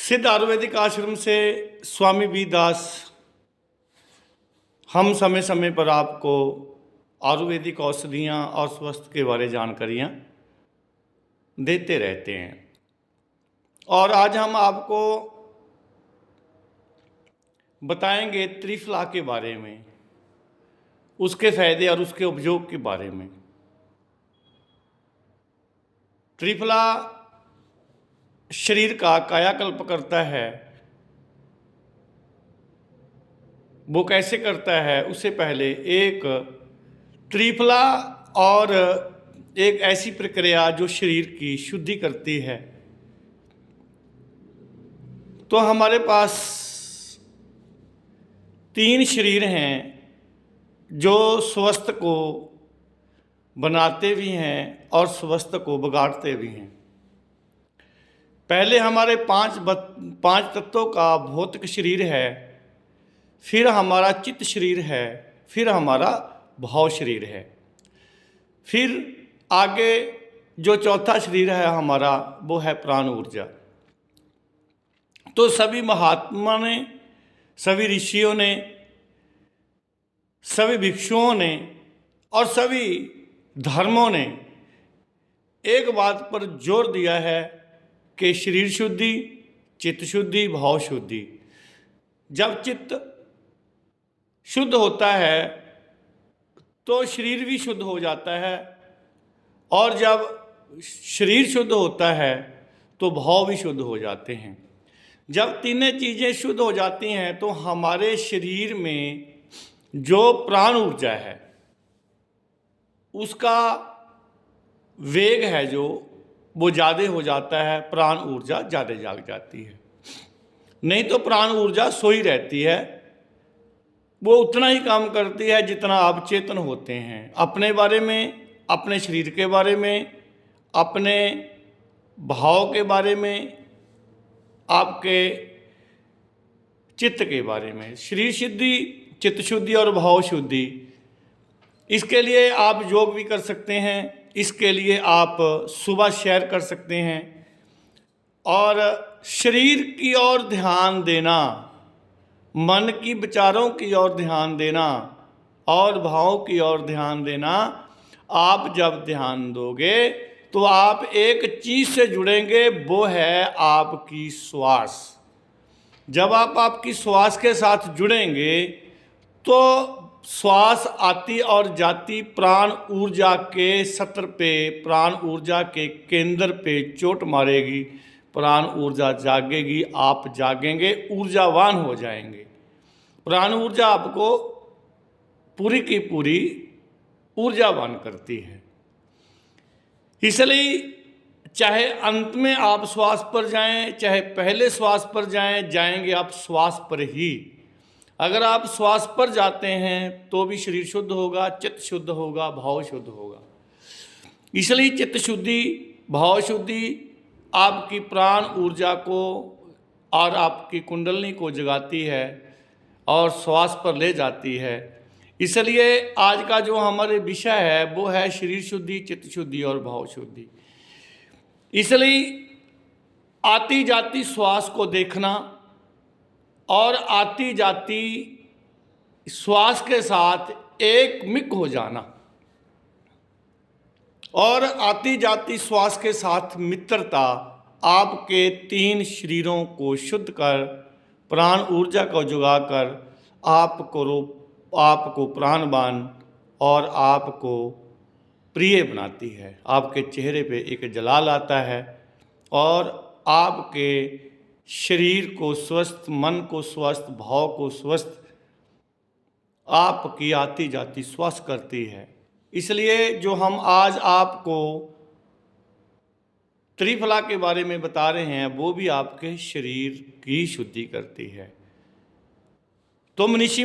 सिद्ध आयुर्वेदिक आश्रम से स्वामी बी दास हम समय समय पर आपको आयुर्वेदिक औषधियाँ और स्वास्थ्य के बारे जानकारियाँ देते रहते हैं। और आज हम आपको बताएंगे त्रिफला के बारे में, उसके फायदे और उसके उपयोग के बारे में। त्रिफला शरीर का कायाकल्प करता है। वो कैसे करता है? उससे पहले एक त्रिफला और एक ऐसी प्रक्रिया जो शरीर की शुद्धि करती है। तो हमारे पास 3 शरीर हैं जो स्वस्थ को बनाते भी हैं और स्वस्थ को बिगाड़ते भी हैं। पहले हमारे पांच तत्वों का भौतिक शरीर है, फिर हमारा चित्त शरीर है, फिर हमारा भाव शरीर है, फिर आगे जो चौथा शरीर है हमारा वो है प्राण ऊर्जा। तो सभी महात्मा ने, सभी ऋषियों ने, सभी भिक्षुओं ने और सभी धर्मों ने एक बात पर जोर दिया है कि शरीर शुद्धि, चित्त शुद्धि, भाव शुद्धि। जब चित्त शुद्ध होता है तो शरीर भी शुद्ध हो जाता है, और जब शरीर शुद्ध होता है तो भाव भी शुद्ध हो जाते हैं। जब तीनों चीज़ें शुद्ध हो जाती हैं तो हमारे शरीर में जो प्राण ऊर्जा है उसका वेग है जो वो ज़्यादा हो जाता है, प्राण ऊर्जा ज़्यादा जाग जाती है। नहीं तो प्राण ऊर्जा सोई रहती है, वो उतना ही काम करती है जितना आप चेतन होते हैं। अपने बारे में, अपने शरीर के बारे में, अपने भाव के बारे में, आपके चित्त के बारे में। शरीर शुद्धि, चित्त शुद्धि और भाव शुद्धि, इसके लिए आप योग भी कर सकते हैं। इसके लिए आप सुबह सैर कर सकते हैं और शरीर की ओर ध्यान देना, मन की विचारों की ओर ध्यान देना और भाव की ओर ध्यान देना। आप जब ध्यान दोगे तो आप एक चीज़ से जुड़ेंगे, वो है आपकी श्वास। जब आप आपकी श्वास के साथ जुड़ेंगे तो श्वास आती और जाती प्राण ऊर्जा के सत्र पे, प्राण ऊर्जा के केंद्र पे चोट मारेगी, प्राण ऊर्जा जागेगी, आप जागेंगे, ऊर्जावान हो जाएंगे। प्राण ऊर्जा आपको पूरी की पूरी ऊर्जावान करती है। इसलिए चाहे अंत में आप श्वास पर जाएं, चाहे पहले श्वास पर जाएंगे आप श्वास पर ही। अगर आप श्वास पर जाते हैं तो भी शरीर शुद्ध होगा, चित्त शुद्ध होगा, भाव शुद्ध होगा। इसलिए चित्त शुद्धि, भाव शुद्धि आपकी प्राण ऊर्जा को और आपकी कुंडलनी को जगाती है और श्वास पर ले जाती है। इसलिए आज का जो हमारे विषय है वो है शरीर शुद्धि, चित्त शुद्धि और भाव शुद्धि। इसलिए आती जाती श्वास को देखना और आती जाती श्वास के साथ एक मिक हो जाना और आती जाती श्वास के साथ मित्रता आपके 3 शरीरों को शुद्ध कर, प्राण ऊर्जा को जुगाकर आपको प्राणवान और आपको प्रिय बनाती है। आपके चेहरे पे एक जलाल आता है और आपके शरीर को स्वस्थ, मन को स्वस्थ, भाव को स्वस्थ आपकी आती जाती श्वास करती है। इसलिए जो हम आज आपको त्रिफला के बारे में बता रहे हैं वो भी आपके शरीर की शुद्धि करती है। तो मनीषी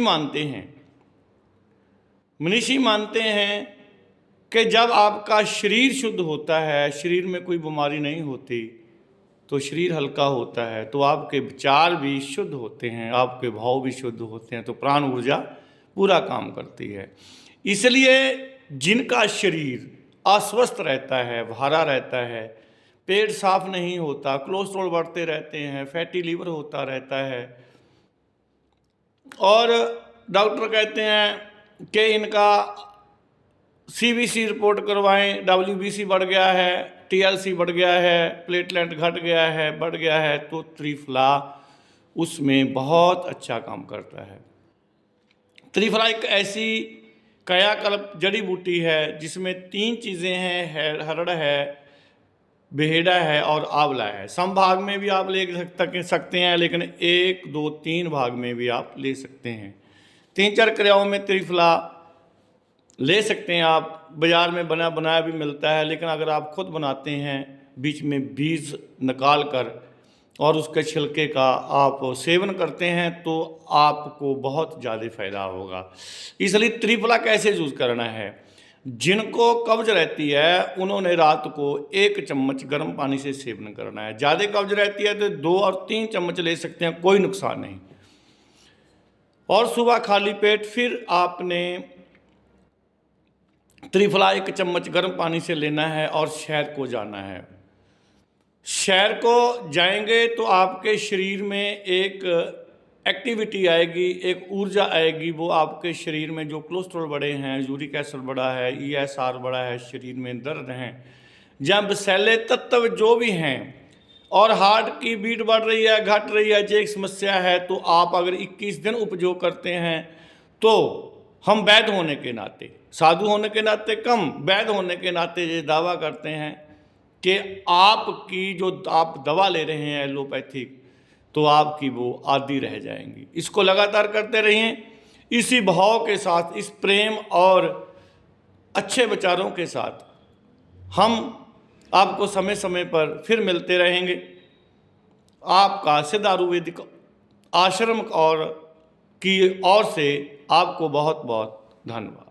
मानते हैं कि जब आपका शरीर शुद्ध होता है, शरीर में कोई बीमारी नहीं होती, तो शरीर हल्का होता है, तो आपके विचार भी शुद्ध होते हैं, आपके भाव भी शुद्ध होते हैं, तो प्राण ऊर्जा पूरा काम करती है। इसलिए जिनका शरीर अस्वस्थ रहता है, भारा रहता है, पेट साफ नहीं होता, कोलेस्ट्रॉल बढ़ते रहते हैं, फैटी लीवर होता रहता है। और डॉक्टर कहते हैं कि इनका CBC रिपोर्ट करवाएं, WBC बढ़ गया है, TLC बढ़ गया है, प्लेटलेट घट गया है, बढ़ गया है, तो त्रिफला उसमें बहुत अच्छा काम करता है। त्रिफला एक ऐसी कायाकल्प जड़ी बूटी है जिसमें 3 चीज़ें हैं, हरड़ है, बेहेड़ा है और आंवला है। सम भाग में भी आप ले सकते हैं, लेकिन 1, 2, 3 भाग में भी आप ले सकते हैं। 3-4 क्रियाओं में त्रिफला ले सकते हैं आप। बाज़ार में बना बनाया भी मिलता है, लेकिन अगर आप खुद बनाते हैं, बीच में बीज निकाल कर और उसके छिलके का आप सेवन करते हैं, तो आपको बहुत ज़्यादा फायदा होगा। इसलिए त्रिफला कैसे यूज़ करना है, जिनको कब्ज रहती है उन्होंने रात को 1 चम्मच गर्म पानी से सेवन करना है। ज़्यादा कब्ज रहती है तो 2 और 3 चम्मच ले सकते हैं, कोई नुकसान नहीं। और सुबह खाली पेट फिर आपने त्रिफला 1 चम्मच गर्म पानी से लेना है और शहर को जाना है। शहर को जाएंगे तो आपके शरीर में एक एक्टिविटी आएगी, एक ऊर्जा आएगी। वो आपके शरीर में जो कोलेस्ट्रॉल बढ़े हैं, यूरिक एसिड बढ़ा है, ESR बढ़ा है, शरीर में दर्द हैं, जब विषैले तत्व जो भी हैं, और हार्ट की बीट बढ़ रही है, घट रही है, जो एक समस्या है, तो आप अगर 21 दिन उपयोग करते हैं, तो हम वैद्य होने के नाते, साधु होने के नाते कम, वैद्य होने के नाते ये दावा करते हैं कि आपकी जो आप दवा ले रहे हैं एलोपैथिक, तो आपकी वो आदि रह जाएंगी। इसको लगातार करते रहिए, इसी भाव के साथ, इस प्रेम और अच्छे विचारों के साथ हम आपको समय समय पर फिर मिलते रहेंगे। आपका सिद्ध आयुर्वेदिक आश्रम और की ओर से आपको बहुत बहुत धन्यवाद।